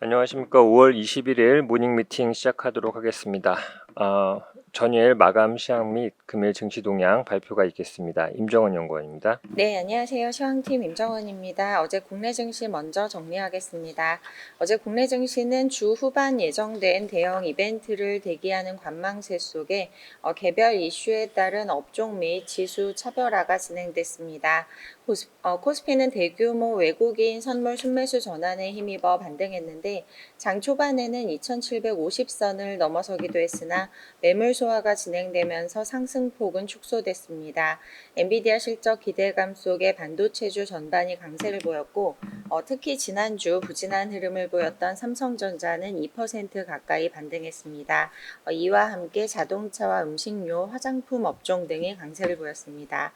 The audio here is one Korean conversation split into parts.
안녕하십니까. 5월 21일 모닝 미팅 시작하도록 하겠습니다. 전일 마감 시황 및 금일 증시 동향 발표가 있겠습니다. 임정원 연구원입니다. 네, 안녕하세요. 시황팀 임정원입니다. 어제 국내 증시 먼저 정리하겠습니다. 어제 국내 증시는 주 후반 예정된 대형 이벤트를 대기하는 관망세 속에 개별 이슈에 따른 업종 및 지수 차별화가 진행됐습니다. 코스피는 대규모 외국인 선물 순매수 전환에 힘입어 반등했는데 장 초반에는 2750선을 넘어서기도 했으나 매물 소화가 진행되면서 상승폭은 축소됐습니다. 엔비디아 실적 기대감 속에 반도체주 전반이 강세를 보였고 특히 지난주 부진한 흐름을 보였던 삼성전자는 2% 가까이 반등했습니다. 이와 함께 자동차와 음식료, 화장품 업종 등이 강세를 보였습니다.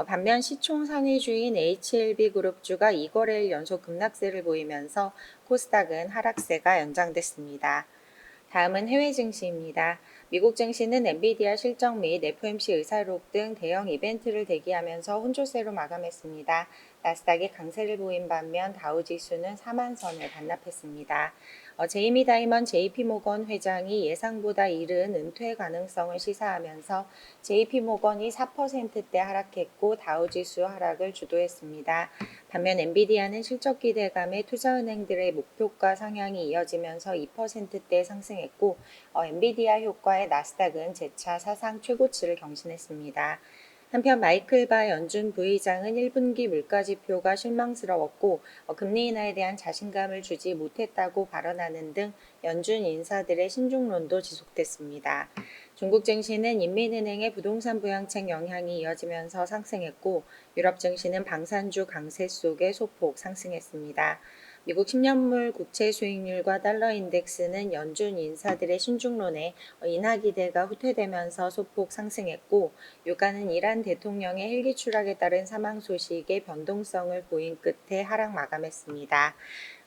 반면 시총 상위주인 HLB그룹주가 2거래일 연속 급락세를 보이면서 코스닥은 하락세가 연장됐습니다. 다음은 해외 증시입니다. 미국 증시는 엔비디아 실적 및 FOMC 의사록 등 대형 이벤트를 대기하면서 혼조세로 마감했습니다. 나스닥이 강세를 보인 반면 다우지수는 4만 선을 반납했습니다. 제이미 다이먼 JP모건 회장이 예상보다 이른 은퇴 가능성을 시사하면서 JP모건이 4%대 하락했고 다우지수 하락을 주도했습니다. 반면 엔비디아는 실적 기대감에 투자은행들의 목표가 상향이 이어지면서 2%대 상승했고 엔비디아 효과에 나스닥은 재차 사상 최고치를 경신했습니다. 한편 마이클 바 연준 부의장은 1분기 물가지표가 실망스러웠고 금리 인하에 대한 자신감을 주지 못했다고 발언하는 등 연준 인사들의 신중론도 지속됐습니다. 중국 증시는 인민은행의 부동산 부양책 영향이 이어지면서 상승했고 유럽 증시는 방산주 강세 속에 소폭 상승했습니다. 미국 10년물 국채 수익률과 달러 인덱스는 연준 인사들의 신중론에 인하 기대가 후퇴되면서 소폭 상승했고 유가는 이란 대통령의 헬기 추락에 따른 사망 소식에 변동성을 보인 끝에 하락 마감했습니다.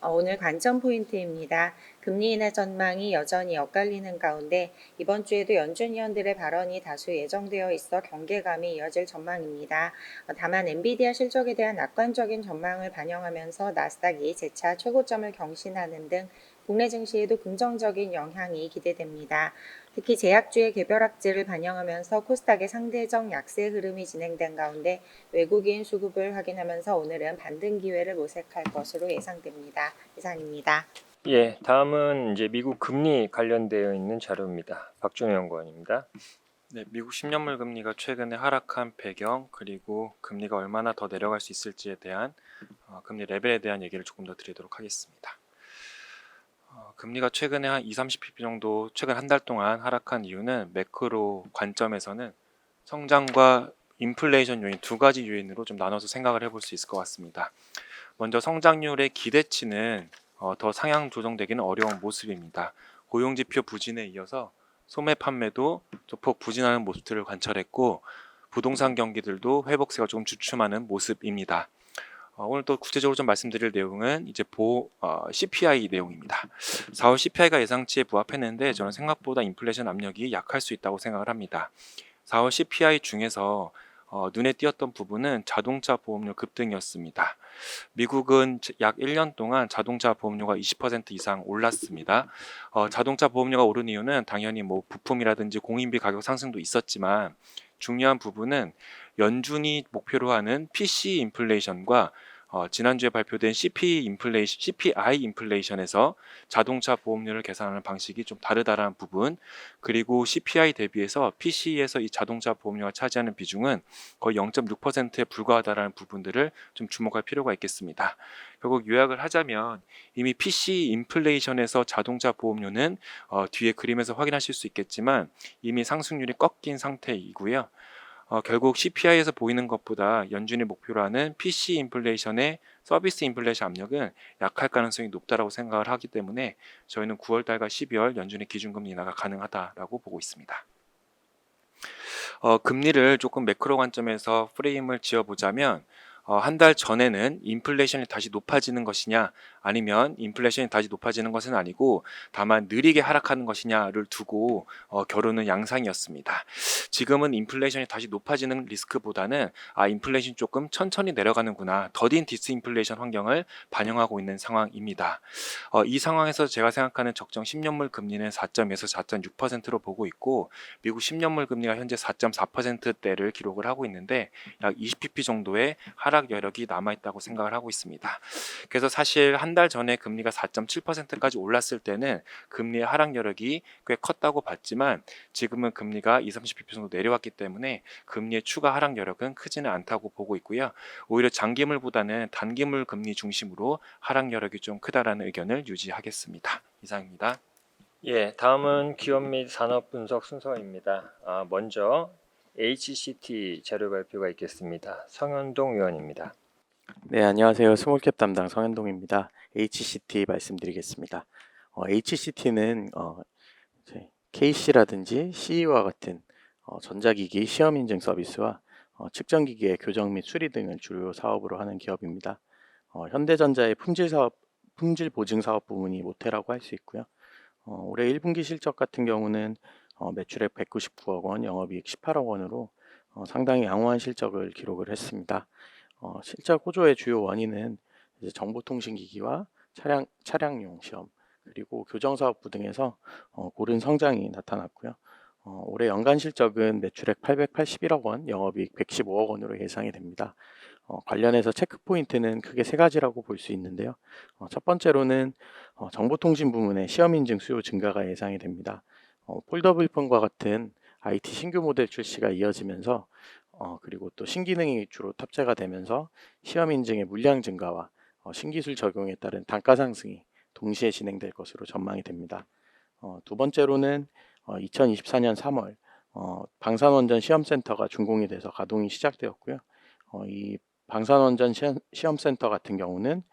오늘 관전 포인트입니다. 금리 인하 전망이 여전히 엇갈리는 가운데 이번 주에도 연준 위원들의 발언이 다수 예정되어 있어 경계감이 이어질 전망입니다. 다만 엔비디아 실적에 대한 낙관적인 전망을 반영하면서 나스닥이 재차 최고점을 경신하는 등 국내 증시에도 긍정적인 영향이 기대됩니다. 특히 제약주의 개별악재를 반영하면서 코스닥의 상대적 약세 흐름이 진행된 가운데 외국인 수급을 확인하면서 오늘은 반등 기회를 모색할 것으로 예상됩니다. 이상입니다. 예, 다음은 이제 미국 금리 관련되어 있는 자료입니다. 박준호 연구원입니다. 네, 미국 10년물 금리가 최근에 하락한 배경, 그리고 금리가 얼마나 더 내려갈 수 있을지에 대한 금리 레벨에 대한 얘기를 조금 더 드리도록 하겠습니다. 금리가 최근에 한 20-30pp 정도 최근 한 달 동안 하락한 이유는 매크로 관점에서는 성장과 인플레이션 요인 두 가지 요인으로 좀 나눠서 생각을 해볼 수 있을 것 같습니다. 먼저 성장률의 기대치는 더 상향 조정되기는 어려운 모습입니다. 고용지표 부진에 이어서 소매 판매도 조폭 부진하는 모습들을 관찰했고 부동산 경기들도 회복세가 조금 주춤하는 모습입니다. 오늘 또 구체적으로 좀 말씀드릴 내용은 이제 CPI 내용입니다. 4월 CPI가 예상치에 부합했는데 저는 생각보다 인플레이션 압력이 약할 수 있다고 생각을 합니다. 4월 CPI 중에서 눈에 띄었던 부분은 자동차 보험료 급등이었습니다. 미국은 약 1년 동안 자동차 보험료가 20% 이상 올랐습니다. 자동차 보험료가 오른 이유는 당연히 뭐 부품이라든지 공인비 가격 상승도 있었지만 중요한 부분은 연준이 목표로 하는 PC 인플레이션과 지난주에 발표된 CPI 인플레이션에서 자동차 보험료를 계산하는 방식이 좀 다르다라는 부분, 그리고 CPI 대비해서 PC에서 이 자동차 보험료가 차지하는 비중은 거의 0.6%에 불과하다라는 부분들을 좀 주목할 필요가 있겠습니다. 결국 요약을 하자면 이미 PC 인플레이션에서 자동차 보험료는 뒤에 그림에서 확인하실 수 있겠지만 이미 상승률이 꺾인 상태이고요. 결국 CPI에서 보이는 것보다 연준이 목표로 하는 PC 인플레이션의 서비스 인플레이션 압력은 약할 가능성이 높다라고 생각을 하기 때문에 저희는 9월달과 12월 연준의 기준금리 인하가 가능하다라고 보고 있습니다. 금리를 조금 매크로 관점에서 프레임을 지어보자면 한 달 전에는 인플레이션이 다시 높아지는 것이냐 아니면 인플레이션이 다시 높아지는 것은 아니고 다만 느리게 하락하는 것이냐를 두고 결론은 양상이었습니다. 지금은 인플레이션이 다시 높아지는 리스크보다는 인플레이션이 조금 천천히 내려가는구나, 더딘 디스인플레이션 환경을 반영하고 있는 상황입니다. 이 상황에서 제가 생각하는 적정 10년물 금리는 4.에서 4.6%로 보고 있고 미국 10년물 금리가 현재 4.4%대를 기록을 하고 있는데 약 20pp 정도의 하락 여력이 남아있다고 생각을 하고 있습니다. 그래서 사실 한 달 전에 금리가 4.7%까지 올랐을 때는 금리의 하락 여력이 꽤 컸다고 봤지만 지금은 금리가 20-30pp 정도 내려왔기 때문에 금리의 추가 하락 여력은 크지는 않다고 보고 있고요. 오히려 장기물보다는 단기물 금리 중심으로 하락 여력이 좀 크다라는 의견을 유지하겠습니다. 이상입니다. 예, 다음은 기업 및 산업 분석 순서입니다. 먼저 HCT 자료 발표가 있겠습니다. 성현동 위원입니다. 네, 안녕하세요. 스몰캡 담당 성현동입니다. HCT 말씀드리겠습니다. HCT는 KC라든지 CE와 같은 전자기기 시험 인증 서비스와 측정기기의 교정 및 수리 등을 주요 사업으로 하는 기업입니다. 현대전자의 품질 보증 사업 부문이 모태라고 할 수 있고요. 올해 1분기 실적 같은 경우는 매출액 199억 원, 영업이익 18억 원으로 상당히 양호한 실적을 기록을 했습니다. 실적 호조의 주요 원인은 이제 정보통신기기와 차량용 시험 그리고 교정사업부 등에서 고른 성장이 나타났고요. 올해 연간 실적은 매출액 881억 원, 영업이익 115억 원으로 예상이 됩니다. 관련해서 체크 포인트는 크게 세 가지라고 볼 수 있는데요. 첫 번째로는 정보통신 부문의 시험 인증 수요 증가가 예상이 됩니다. 폴더블폰과 같은 IT 신규 모델 출시가 이어지면서 그리고 또 신기능이 주로 탑재가 되면서 시험 인증의 물량 증가와 신기술 적용에 따른 단가 상승이 동시에 진행될 것으로 전망이 됩니다. 두 번째로는 2024년 3월 방산원전 시험센터가 준공이 돼서 가동이 시작되었고요. 이 방산원전 시험센터 같은 경우는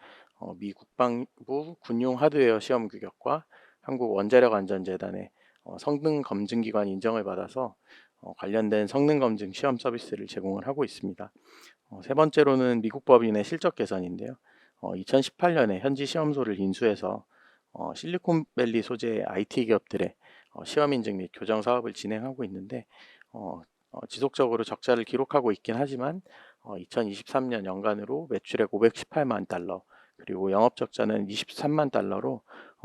미 국방부 군용 하드웨어 시험 규격과 한국 원자력안전재단의 성능 검증기관 인정을 받아서 관련된 성능 검증 시험 서비스를 제공을 하고 있습니다. 세 번째로는 미국 법인의 실적 개선인데요. 2018년에 현지 시험소를 인수해서 실리콘밸리 소재의 IT 기업들의 시험 인증 및 교정 사업을 진행하고 있는데 지속적으로 적자를 기록하고 있긴 하지만 2023년 연간으로 매출액 518만 달러 그리고 영업 적자는 23만 달러로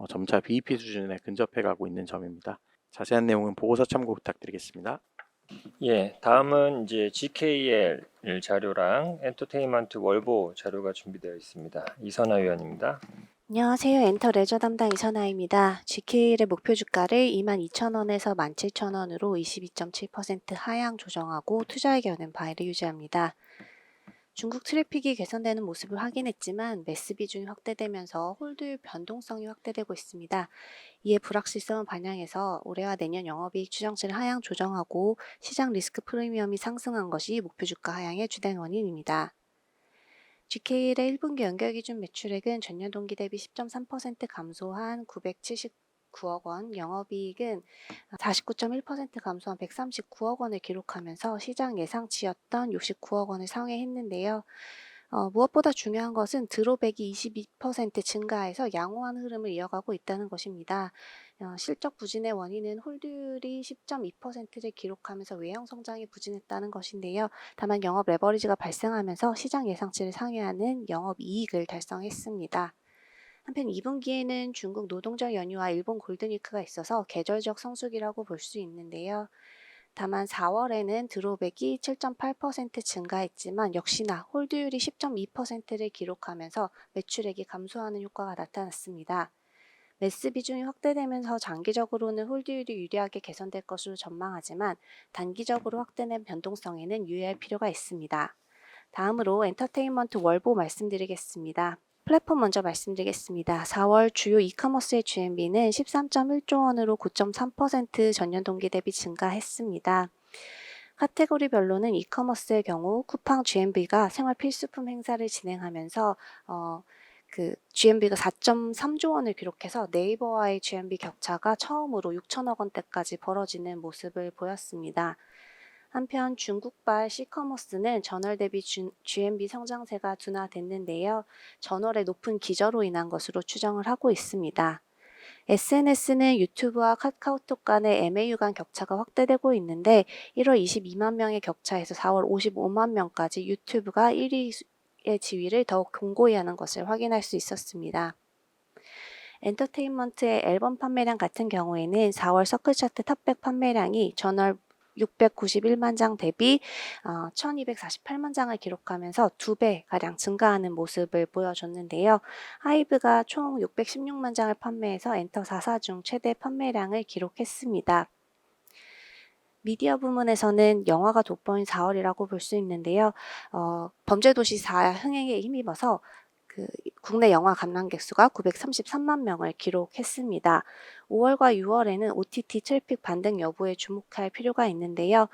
점차 BEP 수준에 근접해 가고 있는 점입니다. 자세한 내용은 보고서 참고 부탁드리겠습니다. 예, 다음은 이제 GKL 자료랑 엔터테인먼트 월보 자료가 준비되어 있습니다. 이선아 위원입니다. 안녕하세요. 엔터 레저 담당 이선아입니다. GKL의 목표 주가를 22,000원에서 17,000원으로 22.7% 하향 조정하고 투자 의견은 바이를 유지합니다. 중국 트래픽이 개선되는 모습을 확인했지만 매스 비중이 확대되면서 홀드율 변동성이 확대되고 있습니다. 이에 불확실성을 반영해서 올해와 내년 영업이익 추정치를 하향 조정하고 시장 리스크 프리미엄이 상승한 것이 목표 주가 하향의 주된 원인입니다. GKL의 1분기 연결기준 매출액은 전년 동기 대비 10.3% 감소한 979억 원, 영업이익은 49.1% 감소한 139억 원을 기록하면서 시장 예상치였던 69억 원을 상회했는데요. 무엇보다 중요한 것은 드롭백이 22% 증가해서 양호한 흐름을 이어가고 있다는 것입니다. 실적 부진의 원인은 홀드율이 10.2%를 기록하면서 외형 성장이 부진했다는 것인데요. 다만 영업 레버리지가 발생하면서 시장 예상치를 상회하는 영업 이익을 달성했습니다. 한편 2분기에는 중국 노동절 연휴와 일본 골든위크가 있어서 계절적 성수기라고 볼 수 있는데요. 다만 4월에는 드롭백이 7.8% 증가했지만 역시나 홀드율이 10.2%를 기록하면서 매출액이 감소하는 효과가 나타났습니다. 매스 비중이 확대되면서 장기적으로는 홀드율이 유리하게 개선될 것으로 전망하지만 단기적으로 확대된 변동성에는 유의할 필요가 있습니다. 다음으로 엔터테인먼트 월보 말씀드리겠습니다. 플랫폼 먼저 말씀드리겠습니다. 4월 주요 이커머스의 GMV는 13.1조 원으로 9.3% 전년 동기 대비 증가했습니다. 카테고리별로는 이커머스의 경우 쿠팡 GMV가 생활 필수품 행사를 진행하면서 GMV가 4.3조 원을 기록해서 네이버와의 GMV 격차가 처음으로 6천억 원대까지 벌어지는 모습을 보였습니다. 한편 중국발 C커머스는 전월 대비 GMV 성장세가 둔화됐는데요. 전월의 높은 기저로 인한 것으로 추정을 하고 있습니다. SNS는 유튜브와 카카오톡 간의 MAU 간 격차가 확대되고 있는데 1월 22만 명의 격차에서 4월 55만 명까지 유튜브가 1위의 지위를 더욱 공고히 하는 것을 확인할 수 있었습니다. 엔터테인먼트의 앨범 판매량 같은 경우에는 4월 서클차트 탑100 판매량이 전월 691만 장 대비 1248만 장을 기록하면서 2배가량 증가하는 모습을 보여줬는데요. 하이브가 총 616만 장을 판매해서 엔터 4사 중 최대 판매량을 기록했습니다. 미디어 부문에서는 영화가 돋보인 4월이라고 볼 수 있는데요. 범죄도시 4 흥행에 힘입어서 국내 영화 관람객 수가 933만 명을 기록했습니다. 5월과 6월에는 OTT 트래픽 반등 여부에 주목할 필요가 있는데요.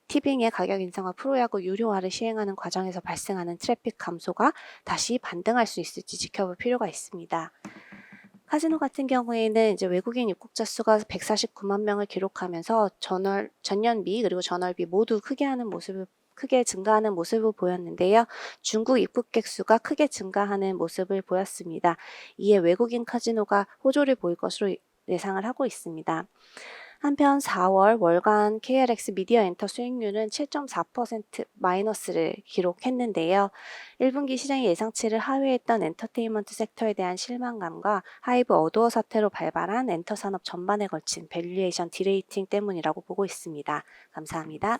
티빙의 가격 인상과 프로야구 유료화를 시행하는 과정에서 발생하는 트래픽 감소가 다시 반등할 수 있을지 지켜볼 필요가 있습니다. 카지노 같은 경우에는 이제 외국인 입국자 수가 149만 명을 기록하면서 전년비 그리고 전월비 모두 크게 증가하는 모습을 보였는데요. 중국 입국객 수가 크게 증가하는 모습을 보였습니다. 이에 외국인 카지노가 호조를 보일 것으로 예상을 하고 있습니다. 한편 4월 월간 KRX 미디어 엔터 수익률은 7.4% 마이너스를 기록했는데요. 1분기 시장이 예상치를 하회했던 엔터테인먼트 섹터에 대한 실망감과 하이브 어도어 사태로 발발한 엔터 산업 전반에 걸친 밸류에이션 디레이팅 때문이라고 보고 있습니다. 감사합니다.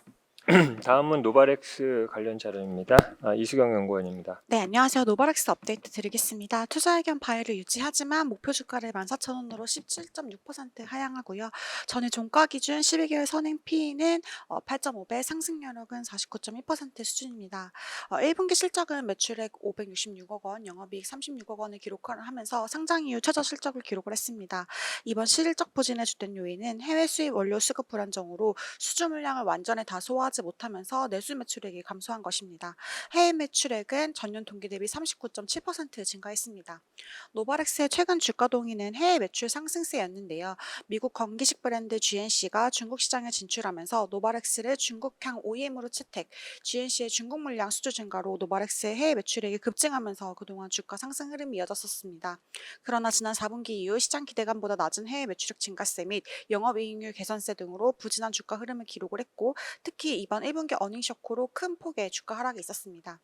다음은 노바렉스 관련 자료입니다. 이수경 연구원입니다. 네, 안녕하세요. 노바렉스 업데이트 드리겠습니다. 투자 의견 바이를 유지하지만 목표 주가를 14,000원으로 17.6% 하향하고요. 전일 종가 기준 12개월 선행 P는 8.5배, 상승 여력은 49.1% 수준입니다. 1분기 실적은 매출액 566억 원, 영업이익 36억 원을 기록하면서 상장 이후 최저 실적을 기록을 했습니다. 이번 실적 부진의 주된 요인은 해외 수입 원료 수급 불안정으로 수주 물량을 완전히 다 소화하지 못하면서 내수 매출액이 감소한 것입니다. 해외 매출액은 전년 동기 대비 39.7% 증가했습니다. 노바렉스의 최근 주가 동위는 해외 매출 상승세였는데요. 미국 건기식 브랜드 GNC가 중국 시장에 진출하면서 노바렉스를 중국향 OEM으로 채택, GNC의 중국 물량 수주 증가로 노바렉스의 해외 매출액이 급증하면서 그동안 주가 상승 흐름이 이어졌었습니다. 그러나 지난 4분기 이후 시장 기대감보다 낮은 해외 매출액 증가세 및 영업이익률 개선세 등으로 부진한 주가 흐름을 기록을 했고, 특히 이번 1분기 어닝 쇼크로 큰 폭의 주가 하락이 있었습니다.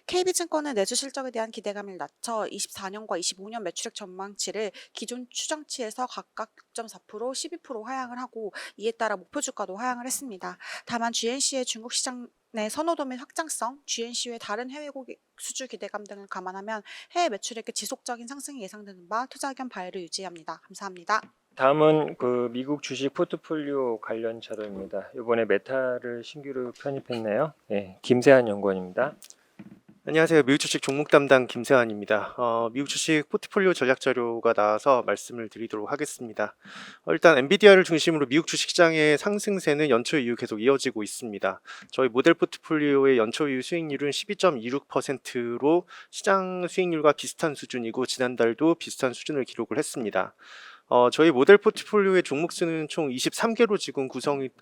KB증권은 내수 실적에 대한 기대감을 낮춰 24년과 25년 매출액 전망치를 기존 추정치에서 각각 6.4%, 12% 하향을 하고, 이에 따라 목표 주가도 하향을 했습니다. 다만 GNC의 중국 시장 내 선호도 및 확장성, GNC 외 다른 해외 고객 수주 기대감 등을 감안하면 해외 매출액의 지속적인 상승이 예상되는 바 투자 의견 바이를 유지합니다. 감사합니다. 다음은 미국 주식 포트폴리오 관련 자료입니다. 이번에 메타를 신규로 편입했네요. 네, 김세한 연구원입니다. 안녕하세요. 미국 주식 종목 담당 김세환입니다. 미국 주식 포트폴리오 전략 자료가 나와서 말씀을 드리도록 하겠습니다. 일단 엔비디아를 중심으로 미국 주식 시장의 상승세는 연초 이후 계속 이어지고 있습니다. 저희 모델 포트폴리오의 연초 이후 수익률은 12.26%로 시장 수익률과 비슷한 수준이고 지난달도 비슷한 수준을 기록을 했습니다. 저희 모델 포트폴리오의 종목 수는 총 23개로 지금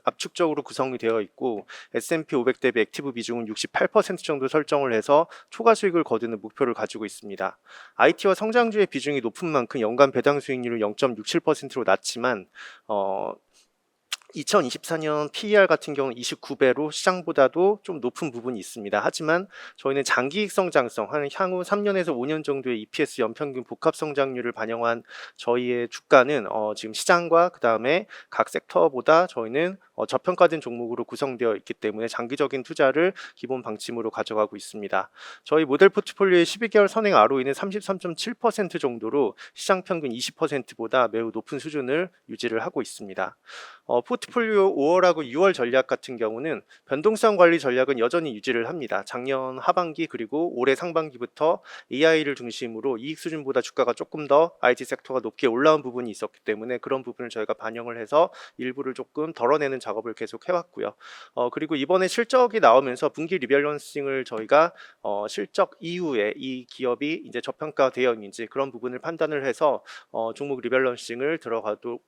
압축적으로 구성이 되어 있고, S&P 500 대비 액티브 비중은 68% 정도 설정을 해서 초과 수익을 거두는 목표를 가지고 있습니다. IT와 성장주의 비중이 높은 만큼 연간 배당 수익률은 0.67%로 낮지만 2024년 PER 같은 경우는 29배로 시장보다도 좀 높은 부분이 있습니다. 하지만 저희는 장기익 성장성, 향후 3년에서 5년 정도의 EPS 연평균 복합 성장률을 반영한 저희의 주가는 지금 시장과 그 다음에 각 섹터보다 저희는 저평가된 종목으로 구성되어 있기 때문에 장기적인 투자를 기본 방침으로 가져가고 있습니다. 저희 모델 포트폴리오의 12개월 선행 ROE는 33.7% 정도로 시장 평균 20%보다 매우 높은 수준을 유지를 하고 있습니다. 포트폴리오 5월하고 6월 전략 같은 경우는 변동성 관리 전략은 여전히 유지를 합니다. 작년 하반기 그리고 올해 상반기부터 AI를 중심으로 이익 수준보다 주가가 조금 더 IT 섹터가 높게 올라온 부분이 있었기 때문에 그런 부분을 저희가 반영을 해서 일부를 조금 덜어내는 작업을 계속 해왔고요. 그리고 이번에 실적이 나오면서 분기 리밸런싱을 저희가 실적 이후에 이 기업이 이제 저평가 대응인지 그런 부분을 판단을 해서 종목 리밸런싱을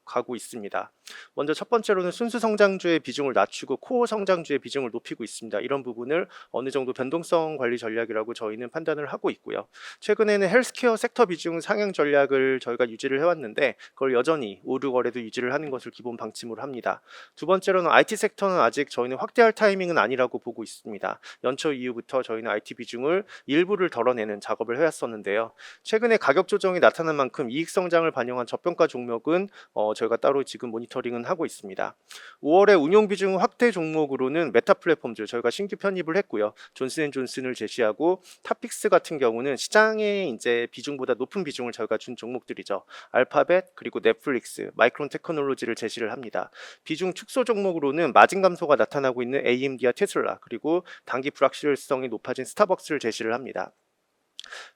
가고 있습니다. 먼저 첫 번째로는 순수 성장주의 비중을 낮추고 코어 성장주의 비중을 높이고 있습니다. 이런 부분을 어느 정도 변동성 관리 전략이라고 저희는 판단을 하고 있고요. 최근에는 헬스케어 섹터 비중 상향 전략을 저희가 유지를 해왔는데 그걸 여전히 5, 6월에도 유지를 하는 것을 기본 방침으로 합니다. 두 번째로는 IT 섹터는 아직 저희는 확대할 타이밍은 아니라고 보고 있습니다. 연초 이후부터 저희는 IT 비중을 일부를 덜어내는 작업을 해왔었는데요. 최근에 가격 조정이 나타난 만큼 이익 성장을 반영한 저평가 종목은 저희가 따로 지금 모니터링은 하고 있습니다. 5월에 운용 비중 확대 종목으로는 메타 플랫폼즈 저희가 신규 편입을 했고요. 존슨앤존슨을 제시하고 탑픽스 같은 경우는 시장의 이제 비중보다 높은 비중을 저희가 준 종목들이죠. 알파벳 그리고 넷플릭스, 마이크론 테크놀로지를 제시를 합니다. 비중 축소 종목으로는 마진 감소가 나타나고 있는 AMD와 테슬라 그리고 단기 불확실성이 높아진 스타벅스를 제시를 합니다.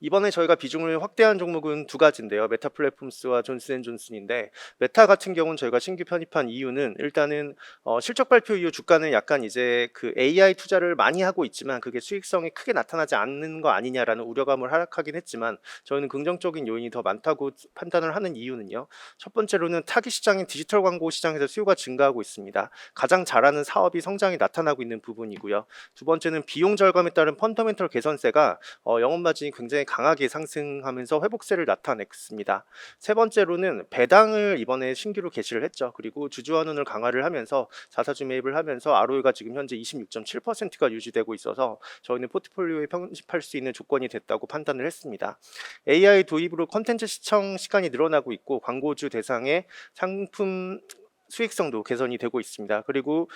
이번에 저희가 비중을 확대한 종목은 두 가지인데요. 메타 플랫폼스와 존슨앤존슨인데 메타 같은 경우는 저희가 신규 편입한 이유는 일단은 실적 발표 이후 주가는 약간 이제 그 AI 투자를 많이 하고 있지만 그게 수익성이 크게 나타나지 않는 거 아니냐라는 우려감을 하락하긴 했지만 저희는 긍정적인 요인이 더 많다고 판단을 하는 이유는요. 첫 번째로는 타깃 시장인 디지털 광고 시장에서 수요가 증가하고 있습니다. 가장 잘하는 사업이 성장이 나타나고 있는 부분이고요. 두 번째는 비용 절감에 따른 펀더멘털 개선세가 영업 마진이 굉장히 강하게 상승하면서 회복세를 나타냈습니다. 세 번째로는 배당을 이번에 신규로 개시를 했죠. 그리고 주주환원을 강화를 하면서 자사주 매입을 하면서 ROE가 지금 현재 26.7%가 유지되고 있어서 저희는 포트폴리오에 편입할 수 있는 조건이 됐다고 판단을 했습니다. AI 도입으로 콘텐츠 시청 시간이 늘어나고 있고 광고주 대상의 상품 수익성도 개선이 되고 있습니다. 그리고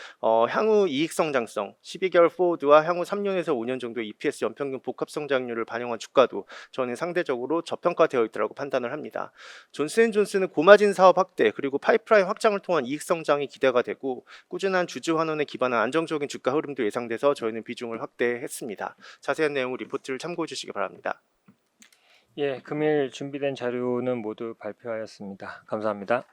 향후 이익 성장성 12개월 포워드와 향후 3년에서 5년 정도의 EPS 연평균 복합 성장률을 반영한 주가도 저는 상대적으로 저평가되어 있다고 판단을 합니다. 존슨앤존슨은 고마진 사업 확대 그리고 파이프라인 확장을 통한 이익 성장이 기대가 되고 꾸준한 주주 환원에 기반한 안정적인 주가 흐름도 예상돼서 저희는 비중을 확대했습니다. 자세한 내용은 리포트를 참고해 주시기 바랍니다. 예, 금일 준비된 자료는 모두 발표하였습니다. 감사합니다.